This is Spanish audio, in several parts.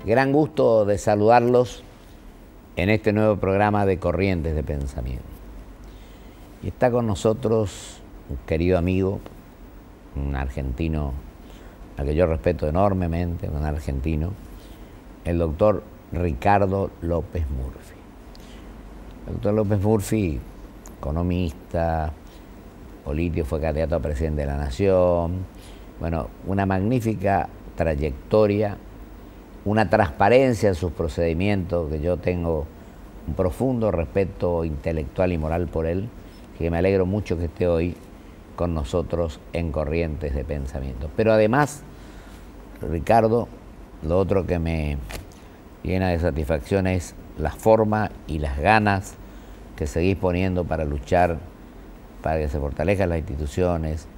Gran gusto de saludarlos en este nuevo programa de Corrientes de Pensamiento. Y está con nosotros un querido amigo, un argentino al que yo respeto enormemente, un argentino, el doctor Ricardo López Murphy. El doctor López Murphy, economista, político, fue candidato a presidente de la Nación, bueno, una magnífica trayectoria, una transparencia en sus procedimientos, que yo tengo un profundo respeto intelectual y moral por él, que me alegro mucho que esté hoy con nosotros en Corrientes de Pensamiento. Pero además, Ricardo, lo otro que me llena de satisfacción es la forma y las ganas que seguís poniendo para luchar, para que se fortalezcan las instituciones,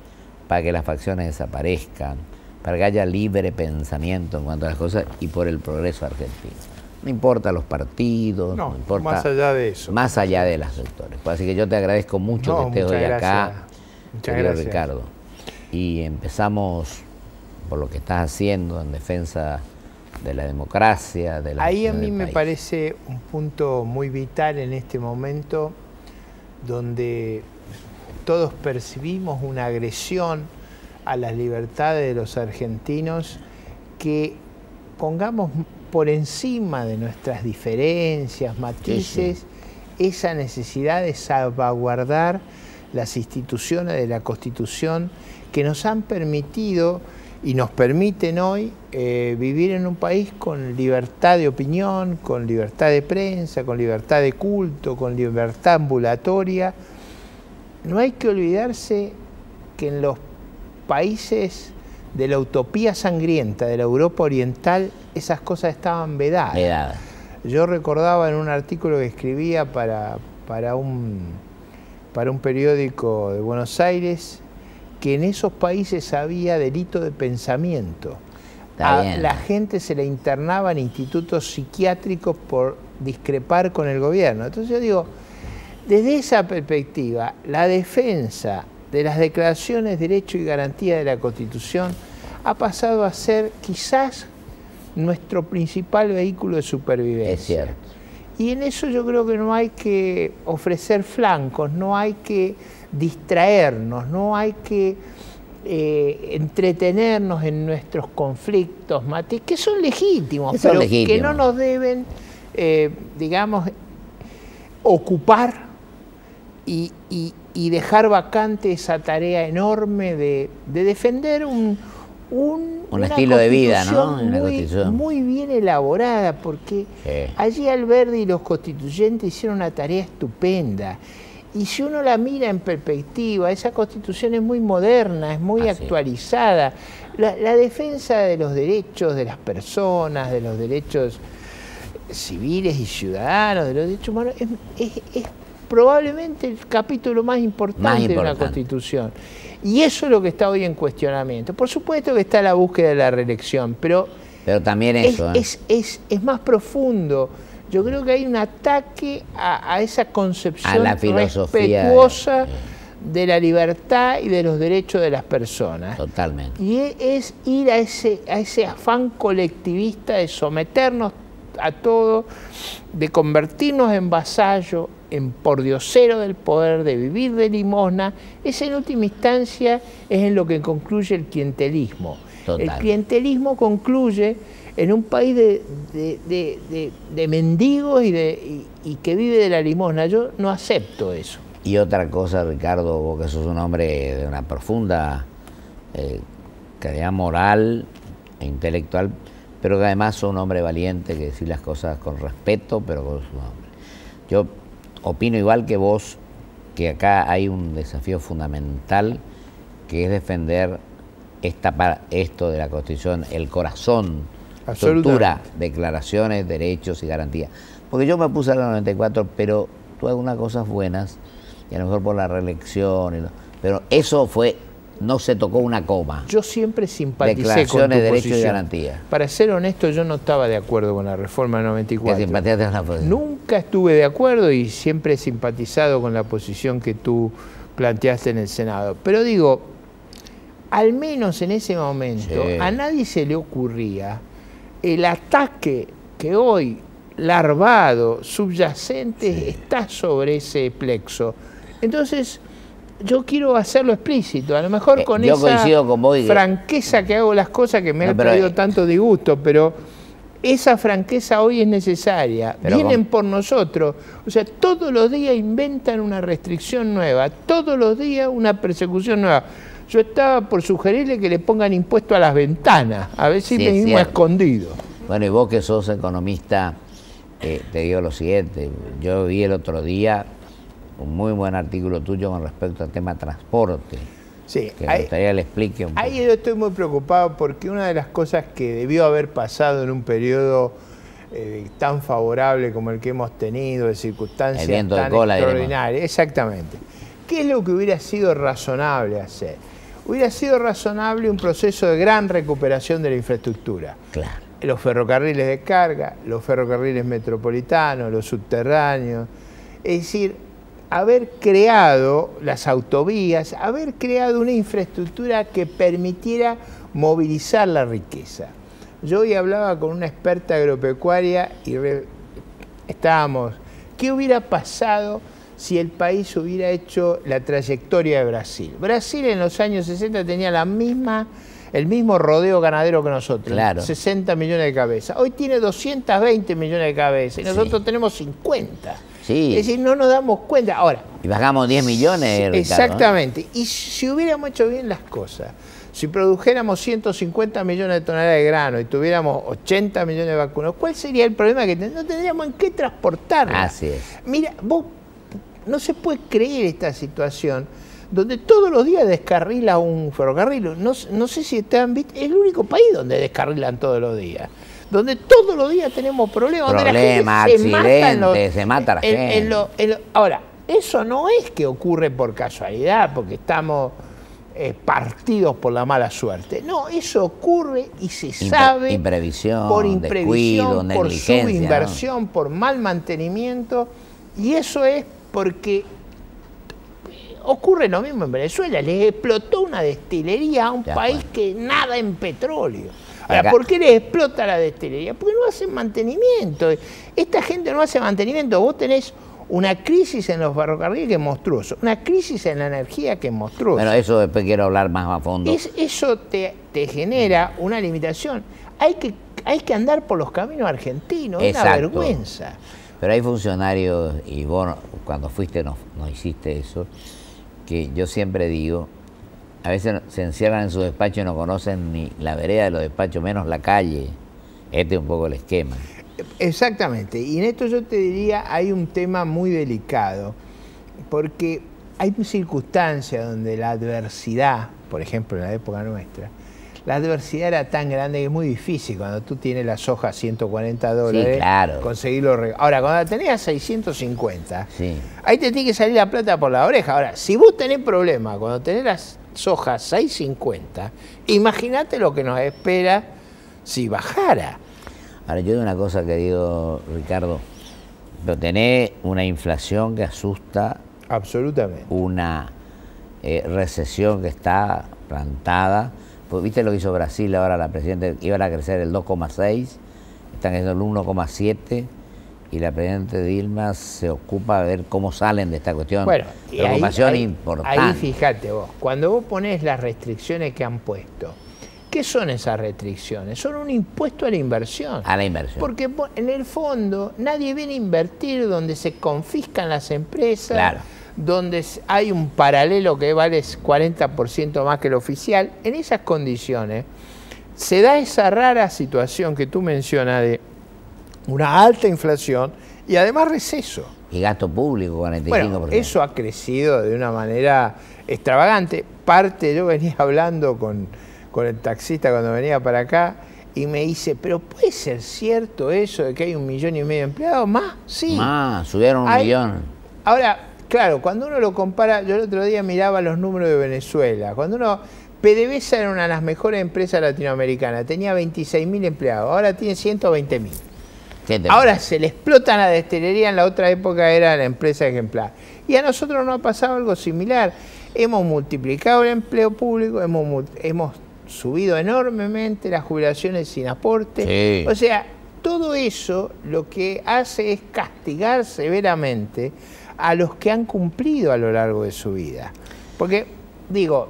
para que las facciones desaparezcan, para que haya libre pensamiento en cuanto a las cosas y por el progreso argentino. No importa los partidos, no importa, más allá de eso. Más allá de las sectores. Pues así que yo te agradezco mucho que estés hoy acá, querido Ricardo. Y empezamos por lo que estás haciendo en defensa de la democracia, de la Ahí a mí me parece un punto muy vital en este momento, donde todos percibimos una agresión a las libertades de los argentinos, que pongamos por encima de nuestras diferencias, matices, esa necesidad de salvaguardar las instituciones de la Constitución que nos han permitido y nos permiten hoy vivir en un país con libertad de opinión, con libertad de prensa, con libertad de culto, con libertad ambulatoria. No hay que olvidarse que en los países de la utopía sangrienta de la Europa Oriental esas cosas estaban vedadas. Yo recordaba en un artículo que escribía para un periódico de Buenos Aires que en esos países había delito de pensamiento. A la gente se le internaba en institutos psiquiátricos por discrepar con el gobierno. Entonces yo digo, desde esa perspectiva, la defensa de las declaraciones de derecho y garantía de la Constitución ha pasado a ser quizás nuestro principal vehículo de supervivencia. Es cierto. Y en eso yo creo que no hay que ofrecer flancos, no hay que distraernos, no hay que entretenernos en nuestros conflictos, que son legítimos, pero que no nos deben, digamos, ocupar y dejar vacante esa tarea enorme de defender un estilo de vida, ¿no? Muy bien elaborada, porque allí Alberdi y los constituyentes hicieron una tarea estupenda. Y si uno la mira en perspectiva, esa Constitución es muy moderna, es muy actualizada. La defensa de los derechos de las personas, de los derechos civiles y ciudadanos, de los derechos humanos, es probablemente el capítulo más importante de una Constitución. Y eso es lo que está hoy en cuestionamiento. Por supuesto que está la búsqueda de la reelección, pero también eso, es más profundo. Yo creo que hay un ataque a esa concepción respetuosa de la libertad y de los derechos de las personas. Totalmente. Y es ir a ese afán colectivista de someternos a todo, de convertirnos en vasallo, en pordiosero del poder, de vivir de limosna. Esa en última instancia es en lo que concluye el clientelismo. Total. El clientelismo concluye en un país de mendigos y que vive de la limosna. Yo no acepto eso. Y otra cosa, Ricardo, vos que sos un hombre de una profunda calidad moral e intelectual, pero que además sos un hombre valiente, que decís las cosas con respeto, pero con su nombre. Yo opino igual que vos, que acá hay un desafío fundamental, que es defender esto de la Constitución, el corazón, estructura, declaraciones, derechos y garantías. Porque yo me puse a la 94, pero tú algunas cosas buenas, y a lo mejor por la reelección, pero eso fue, no se tocó una coma. Yo siempre simpaticé declaraciones, con tu derechos posición. Y garantías. Para ser honesto, yo no estaba de acuerdo con la reforma del 94. ¿Simpatizaste con la posición? Nunca estuve de acuerdo y siempre he simpatizado con la posición que tú planteaste en el Senado. Pero digo, al menos en ese momento, a nadie se le ocurría el ataque que hoy, larvado, subyacente, está sobre ese plexo. Entonces, yo quiero hacerlo explícito, a lo mejor con esa con vos franqueza que hago las cosas que me han traído tanto disgusto, pero esa franqueza hoy es necesaria. Vienen por nosotros, o sea, todos los días inventan una restricción nueva, todos los días una persecución nueva. Yo estaba por sugerirle que le pongan impuesto a las ventanas, a ver si venimos escondidos. Bueno, y vos que sos economista, te digo lo siguiente, yo vi el otro día un muy buen artículo tuyo con respecto al tema transporte. Sí, que me gustaría que le explique un poco. Ahí yo estoy muy preocupado porque una de las cosas que debió haber pasado en un periodo tan favorable como el que hemos tenido, de circunstancias tan extraordinarias, exactamente. ¿Qué es lo que hubiera sido razonable hacer? Hubiera sido razonable un proceso de gran recuperación de la infraestructura. Claro. Los ferrocarriles de carga, los ferrocarriles metropolitanos, los subterráneos. Es decir, haber creado las autovías, haber creado una infraestructura que permitiera movilizar la riqueza. Yo hoy hablaba con una experta agropecuaria y estábamos, ¿qué hubiera pasado si el país hubiera hecho la trayectoria de Brasil? Brasil en los años 60 tenía el mismo rodeo ganadero que nosotros, claro. 60 millones de cabezas. Hoy tiene 220 millones de cabezas y nosotros tenemos 50. Sí. Es decir, no nos damos cuenta. Ahora, y bajamos 10 millones, Ricardo, exactamente. ¿no? Y si hubiéramos hecho bien las cosas, si produjéramos 150 millones de toneladas de grano y tuviéramos 80 millones de vacunos, ¿cuál sería el problema? Que no tendríamos en qué transportarla. Así es. Mira, vos no se puede creer esta situación donde todos los días descarrila un ferrocarril. No sé si están, es el único país donde descarrilan todos los días. Donde todos los días tenemos problemas, donde accidentes, se mata la gente. Ahora, eso no es que ocurre por casualidad, porque estamos partidos por la mala suerte. No, eso ocurre y se sabe imprevisión, por imprevisión, descuido, por subinversión, ¿no? por mal mantenimiento, y eso es porque ocurre lo mismo en Venezuela. Les explotó una destilería a un país que nada en petróleo. Ahora, ¿por qué les explota la destilería? Porque no hacen mantenimiento. Esta gente no hace mantenimiento. Vos tenés una crisis en los ferrocarriles que es monstruoso, una crisis en la energía que es monstruosa. Bueno, eso después quiero hablar más a fondo. Eso te genera una limitación. Hay que andar por los caminos argentinos, es una vergüenza. Pero hay funcionarios, y vos cuando fuiste no hiciste eso, que yo siempre digo, a veces se encierran en su despacho y no conocen ni la vereda de los despachos, menos la calle. Este es un poco el esquema. Exactamente. Y en esto yo te diría, hay un tema muy delicado, porque hay circunstancias donde la adversidad, por ejemplo en la época nuestra, la adversidad era tan grande que es muy difícil cuando tú tienes la soja a $140, sí, claro, conseguirlo. Ahora, cuando la tenés a 650, ahí te tiene que salir la plata por la oreja. Ahora, si vos tenés problemas cuando tenés las soja 6.50, imagínate lo que nos espera si bajara. Ahora, yo digo una cosa que digo, Ricardo, pero tenés una inflación que asusta. Absolutamente. Una recesión que está plantada. Pues, ¿viste lo que hizo Brasil ahora? La presidenta iban a crecer el 2,6, están creciendo el 1,7, y la presidenta Dilma se ocupa de ver cómo salen de esta cuestión. Bueno, preocupación importante. Ahí fíjate vos, cuando vos ponés las restricciones que han puesto, ¿qué son esas restricciones? Son un impuesto a la inversión. A la inversión. Porque en el fondo nadie viene a invertir donde se confiscan las empresas, claro, donde hay un paralelo que vale 40% más que el oficial. En esas condiciones se da esa rara situación que tú mencionas de una alta inflación y además receso. Y gasto público, 45%. Bueno, eso ha crecido de una manera extravagante. Yo venía hablando con el taxista cuando venía para acá y me dice, pero ¿puede ser cierto eso de que hay 1,5 millones de empleados? ¿Más? Sí. Más, subieron 1 millón. Ahora, claro, cuando uno lo compara, yo el otro día miraba los números de Venezuela. PDVSA era una de las mejores empresas latinoamericanas, tenía 26.000 empleados, ahora tiene 120.000. Ahora se le explota la destilería, en la otra época era la empresa ejemplar. Y a nosotros nos ha pasado algo similar. Hemos multiplicado el empleo público, hemos subido enormemente las jubilaciones sin aporte. Sí. O sea, todo eso lo que hace es castigar severamente a los que han cumplido a lo largo de su vida. Porque, digo,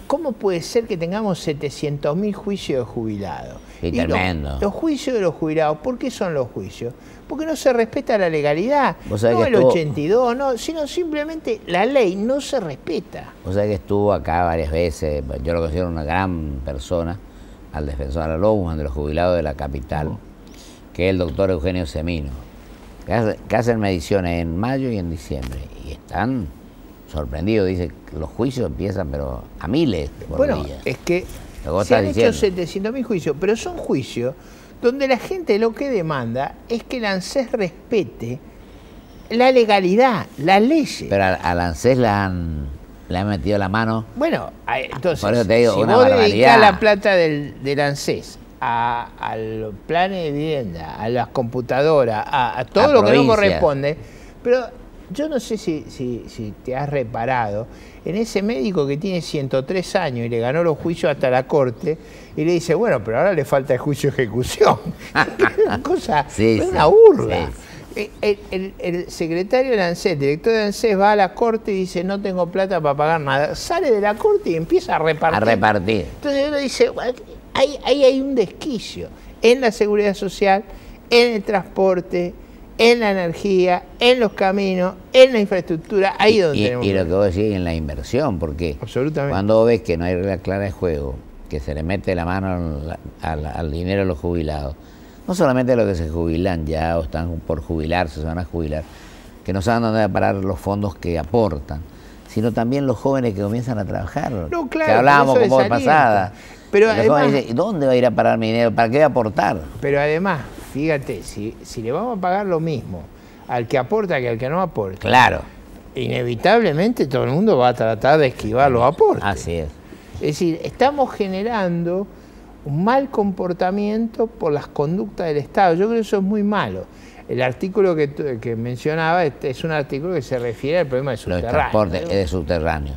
¿cómo puede ser que tengamos 700.000 juicios de jubilados? Sí, tremendo. Los juicios de los jubilados, ¿por qué son los juicios? Porque no se respeta la legalidad, no el 82, no, sino simplemente la ley no se respeta. O sea que estuvo acá varias veces, yo lo considero una gran persona, al defensor, al ombudsman de los jubilados de la capital, que es el doctor Eugenio Semino, que hacen mediciones en mayo y en diciembre, y están sorprendidos, dice, los juicios empiezan pero a miles por día. Es que se han hecho 700.000 juicios, pero son juicios donde la gente lo que demanda es que el ANSES respete la legalidad, las leyes. Pero al ANSES le han metido la mano. Bueno, entonces, por eso te digo, si una vos barbaridad. dedicás la plata del ANSES a los planes de vivienda, a las computadoras, a todo lo que no corresponde, pero yo no sé si te has reparado en ese médico que tiene 103 años y le ganó los juicios hasta la corte y le dice, bueno, pero ahora le falta el juicio de ejecución. Es una cosa, es una burla. Sí. El secretario del ANSES, el director del ANSES va a la corte y dice, no tengo plata para pagar nada. Sale de la corte y empieza a repartir. Entonces uno dice, ahí hay un desquicio en la seguridad social, en el transporte, en la energía, en los caminos, en la infraestructura, ahí donde tenemos. Y lo que vos decís en la inversión, porque cuando vos ves que no hay regla clara de juego, que se le mete la mano al dinero de los jubilados, no solamente los que se jubilan ya o están por jubilarse, se van a jubilar, que no saben dónde parar los fondos que aportan, sino también los jóvenes que comienzan a trabajar, no, claro, que hablábamos con vos pasada. Pero además, dicen, ¿dónde va a ir a parar mi dinero? ¿Para qué voy a aportar? Pero además, fíjate, si le vamos a pagar lo mismo al que aporta que al que no aporta, claro, inevitablemente todo el mundo va a tratar de esquivar los aportes. Así es. Es decir, estamos generando un mal comportamiento por las conductas del Estado. Yo creo que eso es muy malo. El artículo que mencionaba es un artículo que se refiere al problema de subterráneo. Los transportes, es de subterráneo.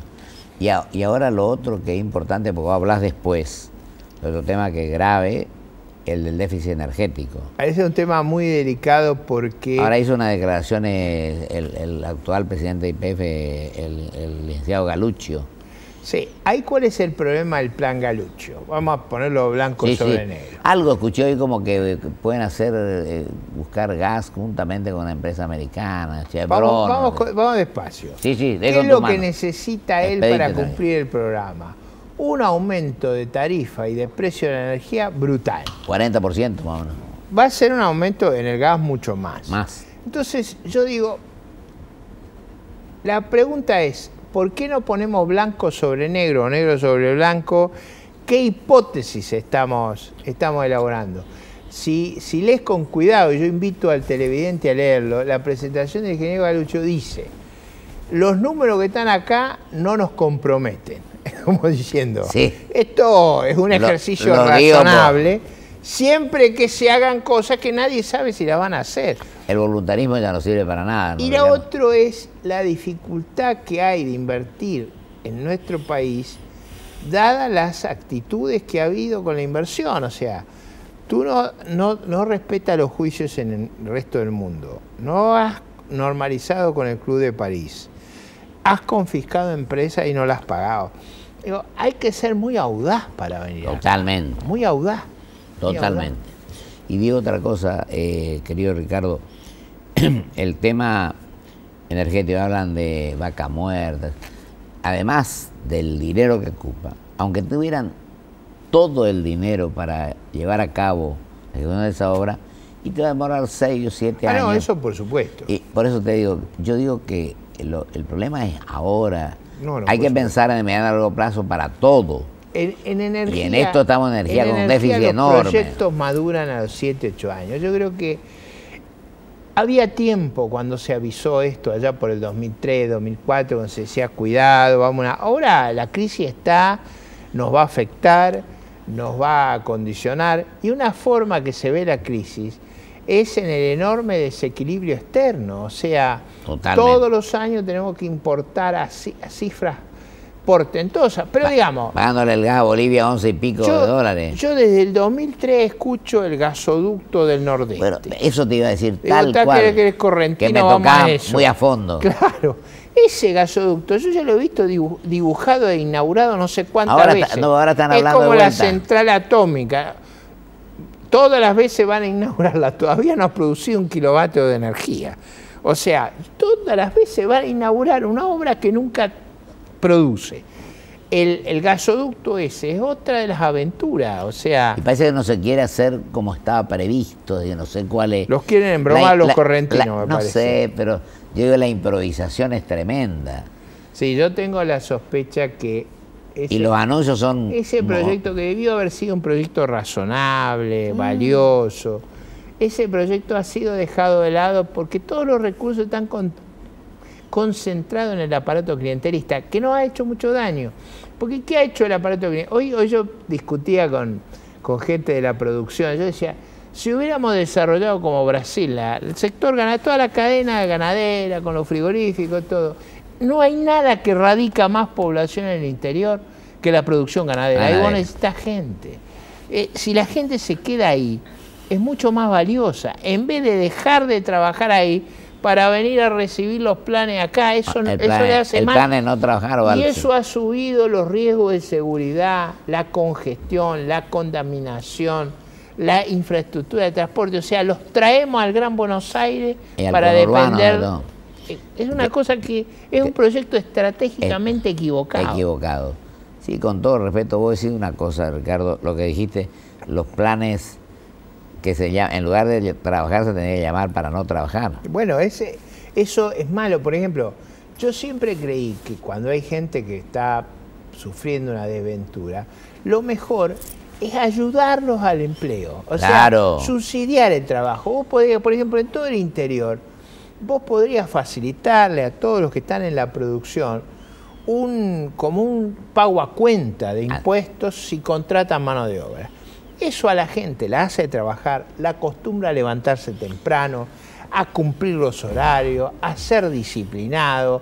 Y ahora lo otro que es importante, porque vos hablás después, otro tema que es grave, el del déficit energético. Ese es un tema muy delicado porque... Ahora hizo una declaración el actual presidente de YPF, el licenciado Galuccio. Sí, ahí cuál es el problema del plan Galuccio. Vamos a ponerlo blanco sobre negro. Algo escuché hoy como que pueden hacer, buscar gas juntamente con una empresa americana, Chevron. Vamos despacio. Sí, ¿Qué es lo que necesita él para cumplir el programa? Un aumento de tarifa y de precio de la energía brutal. 40% más o menos. Va a ser un aumento en el gas mucho más. Más. Entonces, yo digo, la pregunta es, ¿por qué no ponemos blanco sobre negro o negro sobre blanco? ¿Qué hipótesis estamos elaborando? Si lees con cuidado, y yo invito al televidente a leerlo, la presentación del ingeniero Galuccio dice, los números que están acá no nos comprometen. Como diciendo, esto es un ejercicio razonable, siempre que se hagan cosas que nadie sabe si las van a hacer. El voluntarismo ya no sirve para nada. Y lo otro es la dificultad que hay de invertir en nuestro país, dadas las actitudes que ha habido con la inversión. O sea, tú no respetas los juicios en el resto del mundo, no has normalizado con el Club de París, has confiscado empresas y no las has pagado. Digo, hay que ser muy audaz para venir. Totalmente. Muy audaz. Totalmente. Y digo otra cosa, querido Ricardo, el tema energético, hablan de vaca muerta, además del dinero que ocupa, aunque tuvieran todo el dinero para llevar a cabo la ejecución de esa obra, y te va a demorar 6 o 7 años. No, eso por supuesto. Y por eso te digo, yo digo que el problema es ahora. Hay que supuesto. Pensar en el mediano y largo plazo para todo. En energía, y en esto estamos en energía con un déficit enorme. Los proyectos maduran a los 7, 8 años. Yo creo que había tiempo cuando se avisó esto, allá por el 2003, 2004, cuando se decía cuidado, ahora la crisis nos va a afectar, nos va a condicionar, y una forma que se ve la crisis es en el enorme desequilibrio externo. O sea, todos los años tenemos que importar a cifras portentosa. Pero digamos... Pagándole el gas a Bolivia 11 y pico de dólares. Yo desde el 2003 escucho el gasoducto del Nordeste. Bueno, eso te iba a decir, Digo, tal cual, que eres correntino, que me vamos tocaba a eso. muy a fondo. Claro, ese gasoducto, yo ya lo he visto dibujado e inaugurado no sé cuántas veces. Ahora están hablando es como de la vuelta. central atómica. Todas las veces van a inaugurarla, todavía no ha producido 1 kilovatio de energía. O sea, todas las veces van a inaugurar una obra que nunca produce. El gasoducto ese es otra de las aventuras, o sea... Y parece que no se quiere hacer como estaba previsto, yo no sé cuál es... Los quieren embromar los correntinos, me no parece. sé, pero yo digo, la improvisación es tremenda. Sí, yo tengo la sospecha que... Y los anuncios son... Ese proyecto que debió haber sido un proyecto razonable, valioso, ese proyecto ha sido dejado de lado porque todos los recursos están concentrados en el aparato clientelista, que no ha hecho mucho daño. Porque ¿qué ha hecho el aparato clientelista? Hoy yo discutía con gente de la producción, yo decía, si hubiéramos desarrollado como Brasil, el sector ganadero, toda la cadena ganadera, con los frigoríficos, todo, no hay nada que radica más población en el interior que la producción ganadera. Ahí vos necesitas gente. Si la gente se queda ahí, es mucho más valiosa. En vez de dejar de trabajar ahí para venir a recibir los planes acá, eso le hace mal. El plan es no trabajar o algo. Y eso ha subido los riesgos de seguridad, la congestión, la contaminación, la infraestructura de transporte. O sea, los traemos al Gran Buenos Aires para depender... Es una cosa que es un proyecto estratégicamente equivocado. Equivocado. Sí, con todo respeto, vos decís una cosa, Ricardo, lo que dijiste, los planes que se llaman, en lugar de trabajar se tenía que llamar para no trabajar. Bueno, eso es malo. Por ejemplo, yo siempre creí que cuando hay gente que está sufriendo una desventura, lo mejor es ayudarlos al empleo. O sea, subsidiar el trabajo. Vos podrías, por ejemplo, en todo el interior, vos podrías facilitarle a todos los que están en la producción como un pago a cuenta de impuestos si contratan mano de obra. Eso a la gente la hace trabajar, la acostumbra a levantarse temprano, a cumplir los horarios, a ser disciplinado,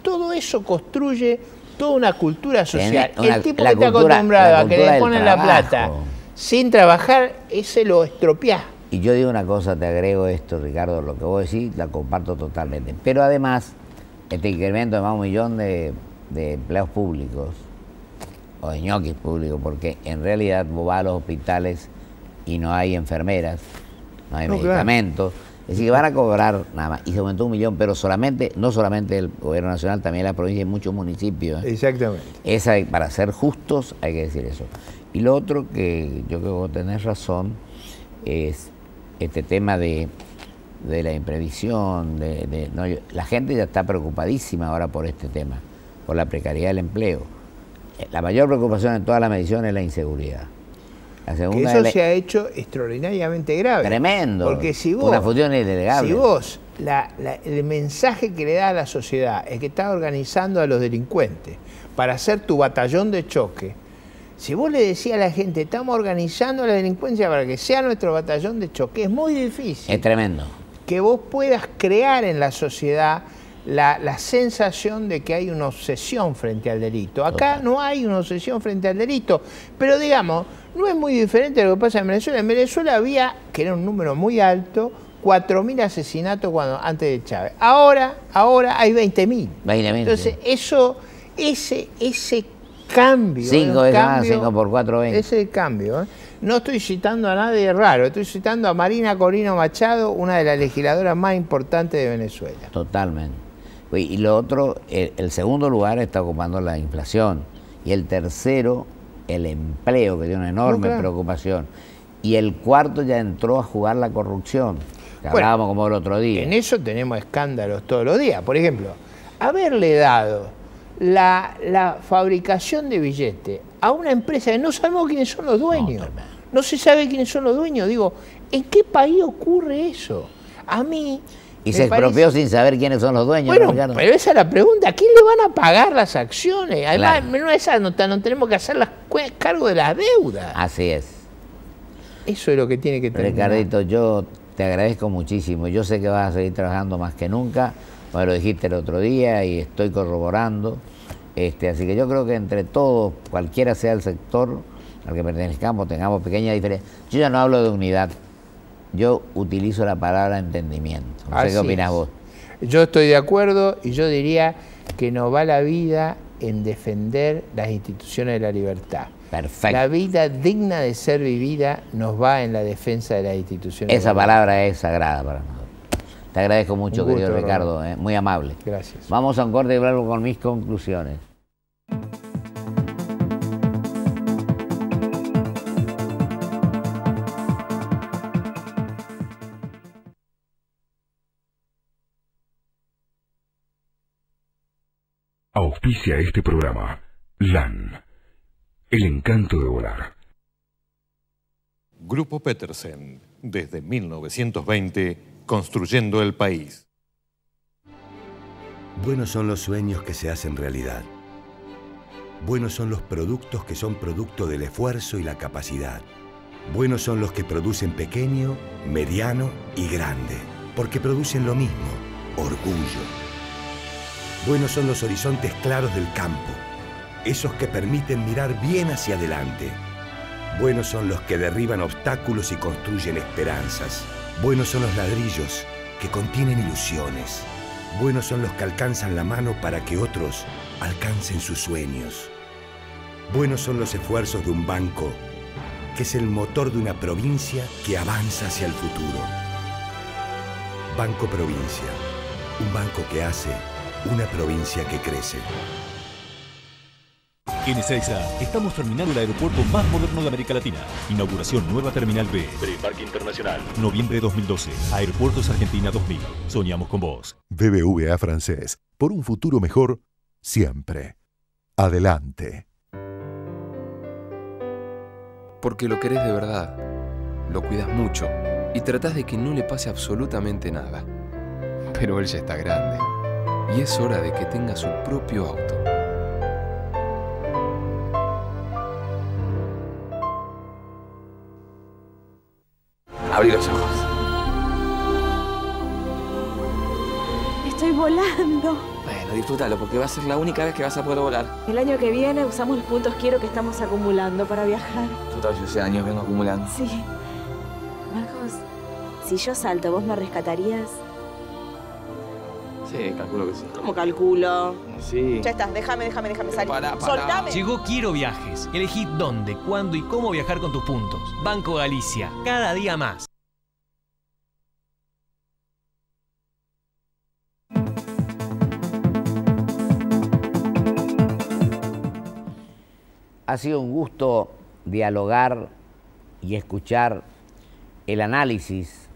todo eso construye toda una cultura social. El tipo que está acostumbrado a que le ponen la plata sin trabajar, ese lo estropea. Y yo digo una cosa, te agrego esto, Ricardo, lo que vos decís, la comparto totalmente. Pero además, este incremento de más de 1 millón de empleos públicos, o de ñoquis públicos, porque en realidad vos vas a los hospitales y no hay enfermeras, no hay medicamentos, es decir, que van a cobrar nada más. Y se aumentó 1 millón, pero no solamente el gobierno nacional, también la provincia y muchos municipios. Exactamente. Para ser justos hay que decir eso. Y lo otro que yo creo que vos tenés razón es este tema de la imprevisión, la gente ya está preocupadísima ahora por este tema, por la precariedad del empleo. La mayor preocupación en todas las mediciones es la inseguridad. La segunda que eso se ha hecho extraordinariamente grave. Tremendo. Porque si vos, una función ilegable. Si vos, el mensaje que le da a la sociedad es que estás organizando a los delincuentes para hacer tu batallón de choque, si vos le decías a la gente, estamos organizando a la delincuencia para que sea nuestro batallón de choque, es muy difícil. Es tremendo. Que vos puedas crear en la sociedad la sensación de que hay una obsesión frente al delito. Acá no hay una obsesión frente al delito, pero digamos, no es muy diferente a lo que pasa en Venezuela. En Venezuela había, que era un número muy alto, 4.000 asesinatos antes de Chávez. Ahora hay 20.000. 20.000. Entonces, ese cambio. 5 por 4, 20. Ese es el cambio. No estoy citando a nadie raro, estoy citando a Marina Corino Machado, una de las legisladoras más importantes de Venezuela. Totalmente. Y lo otro, el segundo lugar está ocupando la inflación. Y el tercero, el empleo, que tiene una enorme preocupación. Y el cuarto ya entró a jugar la corrupción, que hablábamos como el otro día. En eso tenemos escándalos todos los días. Por ejemplo, haberle dado la fabricación de billetes a una empresa que no sabemos quiénes son los dueños. No se sabe quiénes son los dueños. Digo, ¿en qué país ocurre eso? A mí... Y se expropió sin saber quiénes son los dueños. Bueno, pero esa es la pregunta. ¿A quién le van a pagar las acciones? Además, no tenemos que hacer cargo de las deudas. Así es. Eso es lo que tiene que tener. Ricardito, yo te agradezco muchísimo. Yo sé que vas a seguir trabajando más que nunca. Me lo dijiste el otro día y estoy corroborando. Así que yo creo que entre todos, cualquiera sea el sector al que pertenezcamos, tengamos pequeñas diferencias. Yo ya no hablo de unidad, yo utilizo la palabra entendimiento. No sé qué opinas vos. Yo estoy de acuerdo y yo diría que nos va la vida en defender las instituciones de la libertad. Perfecto. La vida digna de ser vivida nos va en la defensa de las instituciones. Esa palabra es sagrada para nosotros. Te agradezco mucho, gusto, querido Ricardo, muy amable. Gracias. Vamos a un corte y vuelvo con mis conclusiones. Auspicia este programa LAN, el encanto de volar. Grupo Petersen, desde 1920, construyendo el país. Buenos son los sueños que se hacen realidad. Buenos son los productos que son producto del esfuerzo y la capacidad. Buenos son los que producen pequeño, mediano y grande, porque producen lo mismo, orgullo. Buenos son los horizontes claros del campo, esos que permiten mirar bien hacia adelante. Buenos son los que derriban obstáculos y construyen esperanzas. Buenos son los ladrillos que contienen ilusiones. Buenos son los que alcanzan la mano para que otros alcancen sus sueños. Buenos son los esfuerzos de un banco, que es el motor de una provincia que avanza hacia el futuro. Banco Provincia, un banco que hace una provincia que crece. En Ezeiza estamos terminando el aeropuerto más moderno de América Latina. Inauguración nueva Terminal B. Preparque Internacional. Noviembre 2012. Aeropuertos Argentina 2000. Soñamos con vos. BBVA Francés. Por un futuro mejor, siempre. Adelante. Porque lo querés de verdad. Lo cuidas mucho. Y tratás de que no le pase absolutamente nada. Pero él ya está grande. Y es hora de que tenga su propio auto. Abrí los ojos. Estoy volando. Bueno, disfrútalo, porque va a ser la única vez que vas a poder volar. El año que viene usamos los puntos quiero que estamos acumulando para viajar. Total, yo ese año vengo acumulando. Sí. Marcos, si yo salto, ¿vos me rescatarías? Sí, calculo que sí. ¿Cómo calculo? Sí. Ya está, déjame salir. Pará. Soltame. Llegó Quiero Viajes. Elegí dónde, cuándo y cómo viajar con tus puntos. Banco Galicia. Cada día más. Ha sido un gusto dialogar y escuchar el análisis,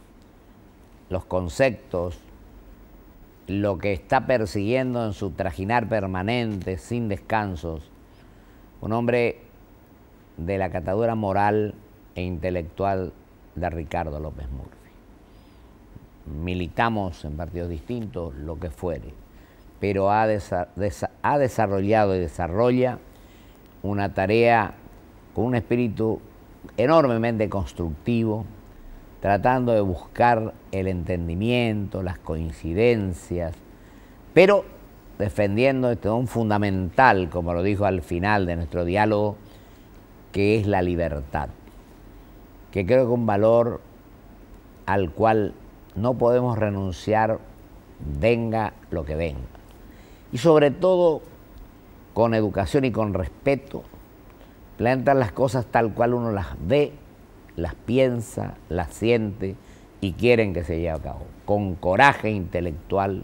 los conceptos, lo que está persiguiendo en su trajinar permanente, sin descansos, un hombre de la catadura moral e intelectual de Ricardo López Murphy. Militamos en partidos distintos, lo que fuere, pero ha desarrollado y desarrolla una tarea con un espíritu enormemente constructivo, tratando de buscar el entendimiento, las coincidencias, pero defendiendo un fundamental, como lo dijo al final de nuestro diálogo, que es la libertad, que creo que es un valor al cual no podemos renunciar, venga lo que venga. Y sobre todo, con educación y con respeto, plantar las cosas tal cual uno las ve, las piensa, las siente y quieren que se lleve a cabo, con coraje intelectual,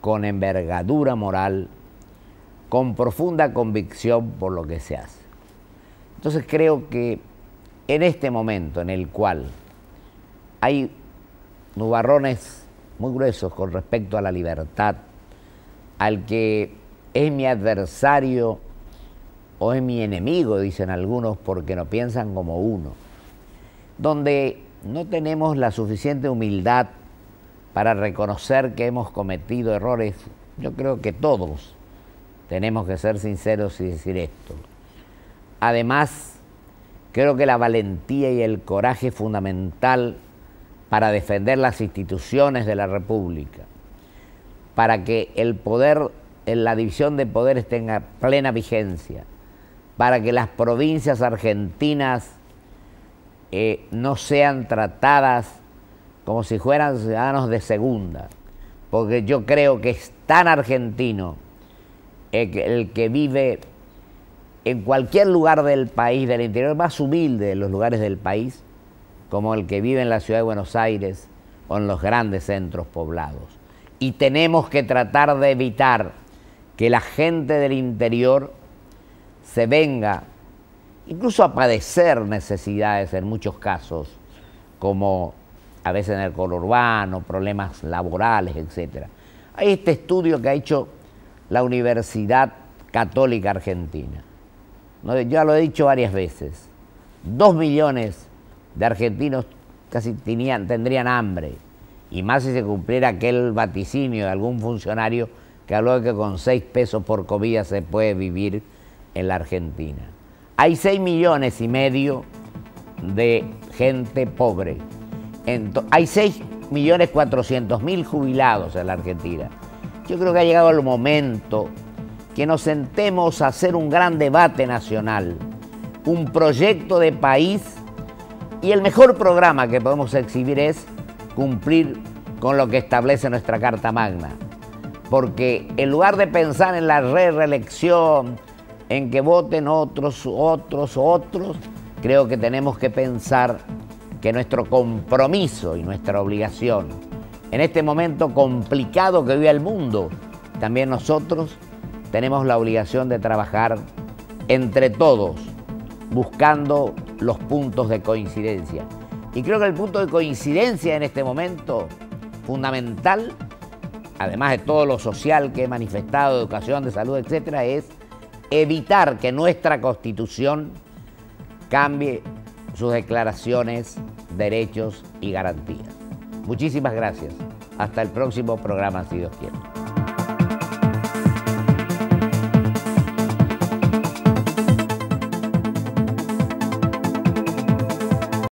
con envergadura moral, con profunda convicción por lo que se hace. Entonces creo que en este momento en el cual hay nubarrones muy gruesos con respecto a la libertad, al que es mi adversario o es mi enemigo, dicen algunos, porque no piensan como uno, donde no tenemos la suficiente humildad para reconocer que hemos cometido errores. Yo creo que todos tenemos que ser sinceros y decir esto. Además, creo que la valentía y el coraje es fundamental para defender las instituciones de la República, para que el poder la división de poderes tenga plena vigencia, para que las provincias argentinas no sean tratadas como si fueran ciudadanos de segunda, porque yo creo que es tan argentino el que vive en cualquier lugar del país, del interior más humilde de los lugares del país, como el que vive en la ciudad de Buenos Aires o en los grandes centros poblados. Y tenemos que tratar de evitar que la gente del interior se venga incluso a padecer necesidades en muchos casos, como a veces en el conurbano, problemas laborales, etc. Hay este estudio que ha hecho la Universidad Católica Argentina. Yo ya lo he dicho varias veces. 2 millones de argentinos casi tendrían hambre, y más si se cumpliera aquel vaticinio de algún funcionario que habló de que con 6 pesos por comida se puede vivir en la Argentina. Hay 6,5 millones de gente pobre. Hay 6.400.000 jubilados en la Argentina. Yo creo que ha llegado el momento que nos sentemos a hacer un gran debate nacional, un proyecto de país, y el mejor programa que podemos exhibir es cumplir con lo que establece nuestra Carta Magna. Porque en lugar de pensar en la reelección, en que voten otros, creo que tenemos que pensar que nuestro compromiso y nuestra obligación, en este momento complicado que vive el mundo, también nosotros tenemos la obligación de trabajar entre todos, buscando los puntos de coincidencia. Y creo que el punto de coincidencia en este momento fundamental, además de todo lo social que he manifestado, educación, de salud, etcétera, es evitar que nuestra Constitución cambie sus declaraciones, derechos y garantías. Muchísimas gracias. Hasta el próximo programa, si Dios quiere.